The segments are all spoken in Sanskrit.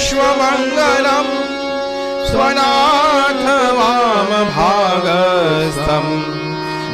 विश्वमङ्गलम् स्वनाथ वामभागस्थं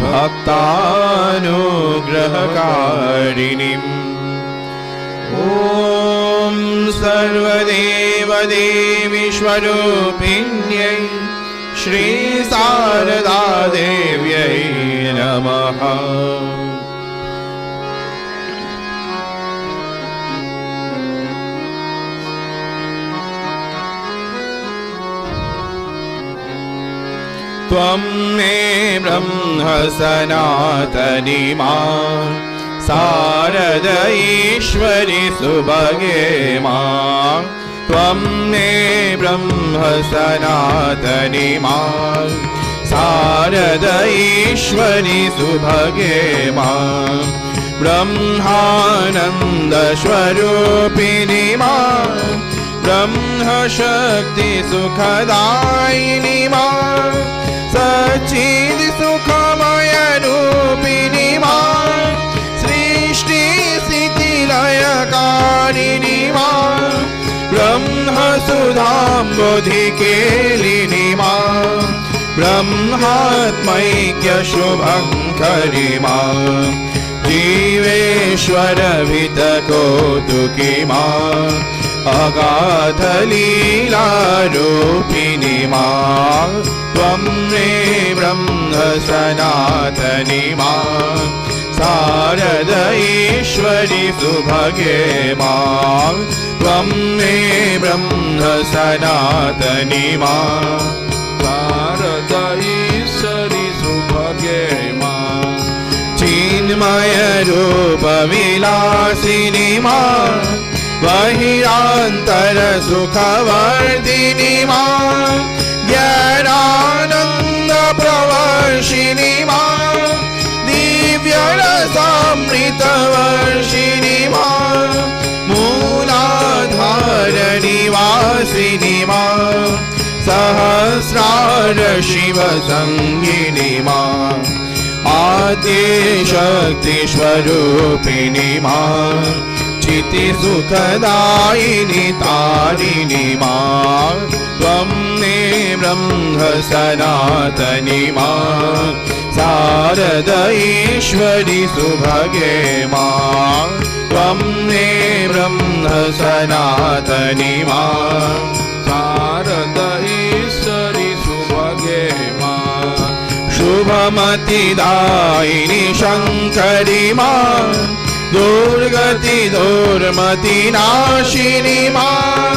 भक्तानुग्रहकारिणीम् ॐ सर्वदेवदेवीश्वरूपिण्यै श्री शारदा देव्यै नमः। त्वं मे ब्रह्म सनातनी मां शारदैश्वरि सुभगे मां। त्वं मे ब्रह्म सनातनी मां शारदैश्वरि सुभगे मां। ब्रह्मानन्द स्वरूपिणी मां ब्रह्मशक्ति सुखदायिनी मां। सच्चिद सुखमय रूपिणी मां सृष्टि स्थिति लयकारिणी मां। ब्रह्म सुधाम्बुधिकेलिनी मां ब्रह्मात्मैक्य शुभङ्करी मां। जीवेश्वर भीतकौतुकी मां अगाध लीलारूपिणी मां। त्वं मे ब्रह्म सनातनी मां शारदैश्वरि सुभगे मां। त्वं मे ब्रह्म सनातनी मां शारदैश्वरि सुभगे मां। चिन्मय रूप विलासिनी मां बहिरांतर सुखवर्धिनी मां। ज्ञानानंद प्रवर्षिणी मां दिव्य रसामृत वर्षिणी मां। मूलाधार निवासिनी मां सहस्रार शिव संगिनी मां। आद्य शक्ति स्वरूपिणी मां चिति सुखदायिनी तारिणी मां। त्वं मे ब्रह्म सनातनी मां शारदैश्वरि सुभगे मां। त्वं मे ब्रह्म सनातनी मां शारदैश्वरि सुभगे मां। शुभमतिदायिनी शङ्करी मां दुर्गति दुर्मति नाशिनी मां।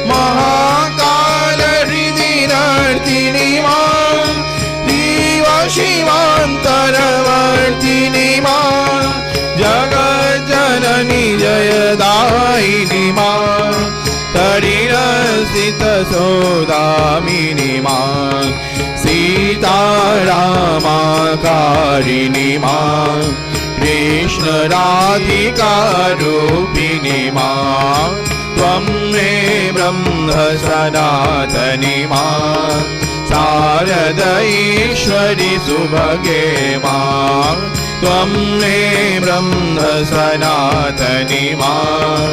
महाकाल हृदि नर्तिनी मां दिव शिवान्तरवर्तिनी मां। जगज्जननी जयदायिनी मां तडिरसित सौदामिनी मां। सीतारामाकारिणी मां कृष्ण राधिका रूपिणी मां। त्वं मे ब्रह्म सनातनी मां शारदैश्वरि सुभगे मां। त्वं मे ब्रह्म सनातनी मां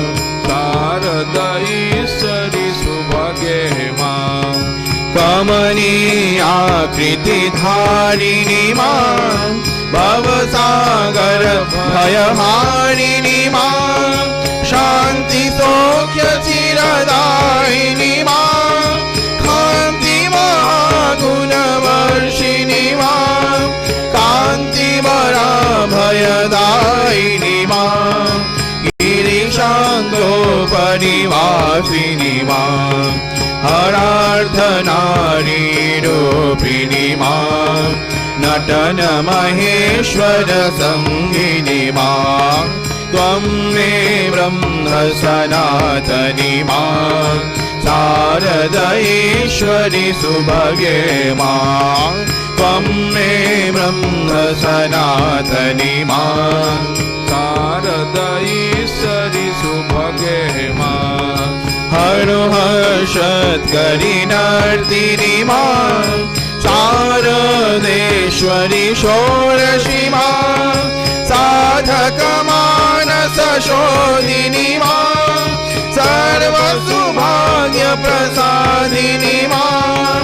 शारदैश्वरि सुभगे मां। कमनीयाकृतिधारिणी मां भवसागर भयहारिणी मां। शान्ति सौख्य चिरदायिनी मां कान्ति महागुणवर्षिणी मां। कान्तिवरा भयदायिनी मां गिरिशान्तोपनिवासिनी मां। हरार्धनारी रूपिणी मां नटन महेश्वर संगिनी मां। त्वं मे ब्रह्म सनातनी मां शारदैश्वरि सुभगे मां। त्वं मे ब्रह्म सनातनी मां शारदैश्वरि सुभगे मां। हर्षत्करी नर्तिनी मां शारदेश्वरि षोडशी मां। साधकमानस शोधिनी मां सर्वसुभाग्य प्रसादिनी मां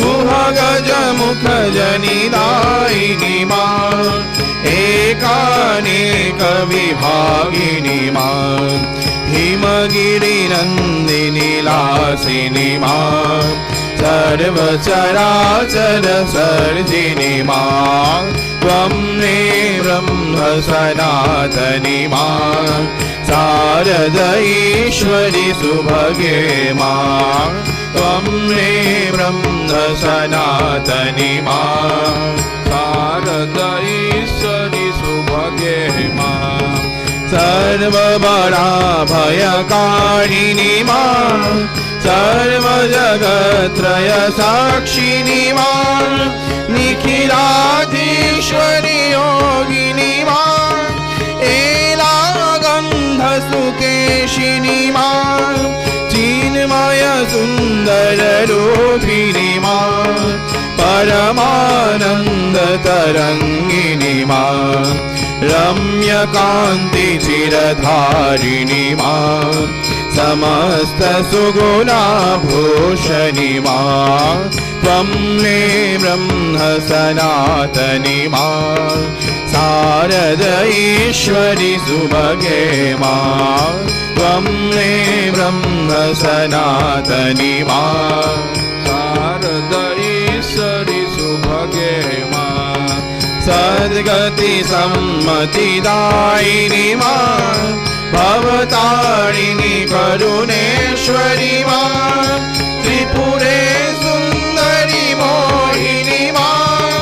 गुहगजमुख जनिदायिनी मां एकानेक विभागिनी मां हिमगिरिनन्दिनी लासिनी मां सर्वचराचर सर्जिनी मां त्वं मे ब्रह्म सनातनी मां शारद ईश्वरि सुभगे मां त्वं मे ब्रह्म सनातनी मां शारद ईश्वरि सुभगे मां सर्वबला भयकारिणी मां सर्वजगत्रय साक्षिणी मां निखिलाधीश्वरि योगिनी मां एलागन्धसुकेशिनी मां चिन्मय सुन्दर रूपिणी मां परमानन्द तरङ्गिनी मां रम्यकान्ति चिरधारिणी मां समस्त सुगुणाभूषणी मां त्वं मे ब्रह्म सनातनी मां शारद ईश्वरि सुभगे मां त्वं मे ब्रह्म सनातनी मां शारद ईश्वरि सुभगे मां सद्गति सम्मतिदायिनी मां भवतारिणी करुणेश्वरी मां त्रिपुरे सुन्दरी मोहिनी मां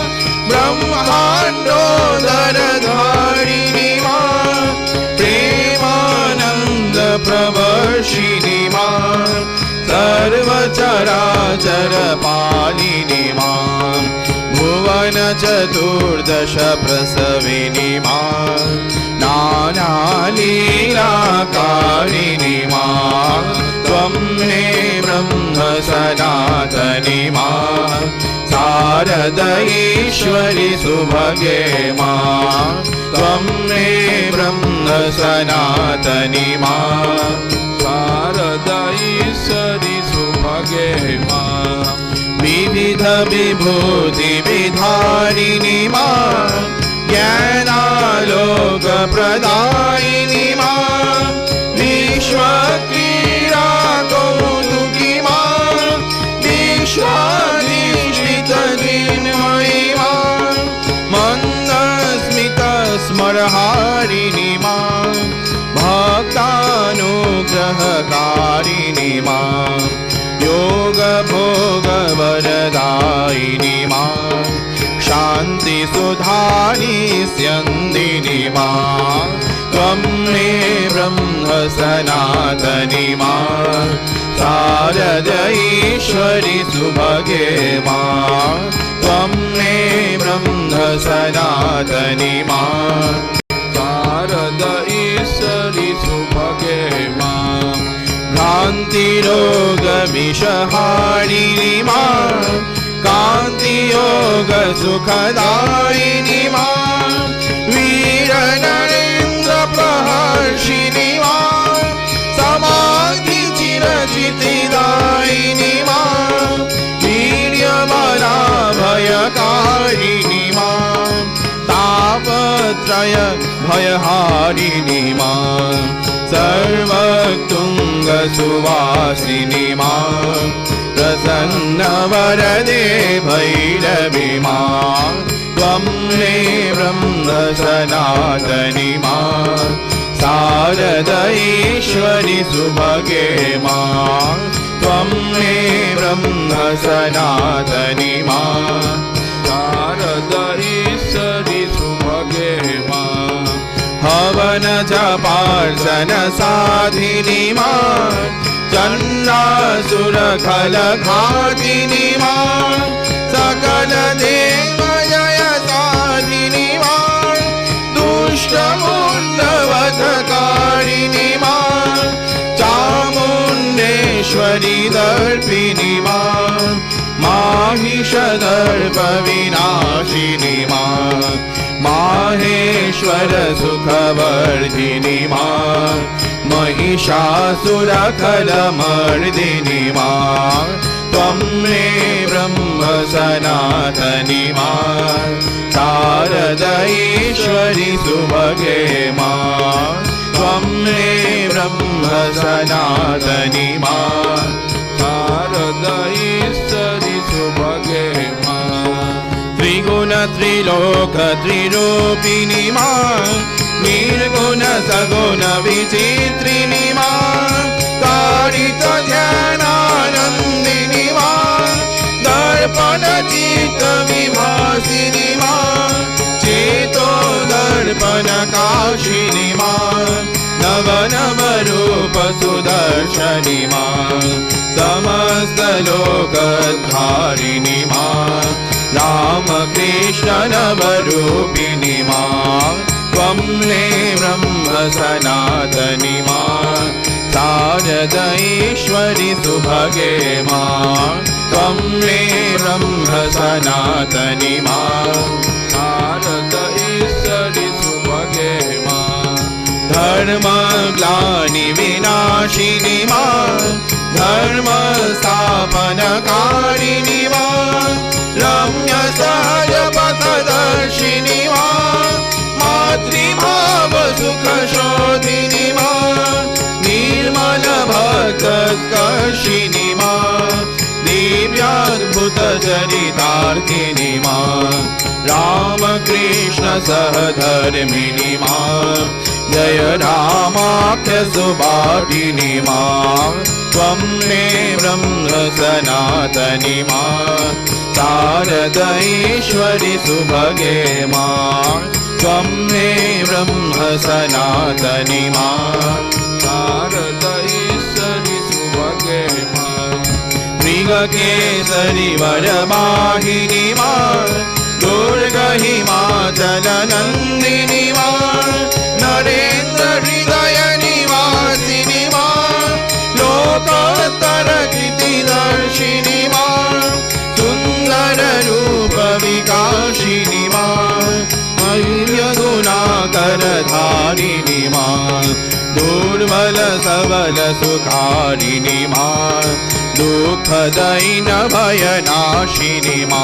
ब्रह्माण्डोदरधारिणी मां प्रेमानन्द प्रवर्षिणी मां सर्वचराचर पालिनी मां भुवन चतुर्दश प्रसविनी मां नानालीलाकारिणी मां त्वं मे ब्रह्म सनातनी मां शारद ईश्वरि सुभगे मां त्वं मे ब्रह्म सनातनी मां शारद ईश्वरि सुभगे मां विविध विभूति विधारिणी मां ज्ञानालोक प्रदायिनी मां विश्वक्रीडा कौतुकी मां विश्वाधिष्ठित चिन्मयी मां मन्दस्मित स्मरहारिणी मां भक्तानुग्रहकारिणी मां योग भोग वरदायिनी मां शान्ति सुधानि स्यन्दिनी मां त्वं मे ब्रह्म सनातनी मां शारद ईश्वरि सुभगे मां त्वं मे ब्रह्म सनातनी मां शारद ईश्वरि सुभगे मां भ्रान्तिरोगविषहारिणी मां कान्तियोग सुखदायिनी मां वीरनरेन्द्र प्रहर्षिणी मां समाधि चिरचितिदायिनी मां वीर्यबला भयकारिणी मां तापत्रय भयहारिणी मां सर्वतुंग सुवासिनी मां प्रसन्न वरदे भैरवी मां त्वं मे ब्रह्म सनातनी मां शारद ईश्वरि सुभगे मां त्वं मे ब्रह्म सनातनी मां शारद ईश्वरि सुभगे मां हवन जपार्चन साधिनी मां चण्डासुर खलघातिनी मां सकल देव जय साधिनी मां दुष्टमुण्डवधकारिणी मां चामुण्डेश्वरी दर्पिणी मां माहिषदर्प विनाशिनी मां माहेश्वर सुखवर्धिनी मां महिषासुरखलमर्दिनि मा त्वं मे ब्रह्म सनातनि मा शारदैश्वरि सुभगे मा त्वं मे ब्रह्म सनातनि मा शारदैश्वरि सुभगे मा त्रिगुण त्रिलोक त्रिरूपिणि मा निर्गुण सगुण विचित्रिणि मा ताडित ध्यानानन्दिनि मा दर्पण चित्त विभासिनि मा चेतो दर्पण काशिनि मा नव नव रूप सुदर्शनि मा समस्त लोकधारिणि मा राम कृष्ण नवरूपिणि मा त्वं मे ब्रह्म सनातनि मा शारदैश्वरि सुभगे मा त्वं मे ब्रह्म सनातनि मा शारदैश्वरि सुभगे मा धर्मग्लानि विनाशिनि मा धर्म स्थापनकारिणि मा रम्य सहज पथदर्शिनि मा मातृभाव सुख शोधिनि मा निर्मल भक्तकर्षिणि मा दिव्याद्भुत चरितार्थिनि मा रामकृष्ण सहधर्मिणि मा जय रामाख्य सुभाषिणि मा त्वं मे ब्रह्म सनातनि मा शारदैश्वरि सुभगे मा त्वं मे ब्रह्म सनातनि मा शारदैश्वरि सुभगे मा मृगकेसरि वरवाहिनि मा दुर्गहिमाचलनन्दिनि मा नरेन्द्र हृदय निवासिनि मा लोकोत्तर कृतिदर्शिनि मा सुन्दर रूप विकासिनि मा मह्य गुणाकरधारिणि मा दुर्बल सबल सुखारिणि मा दुःखदैन भयनाशिनि मा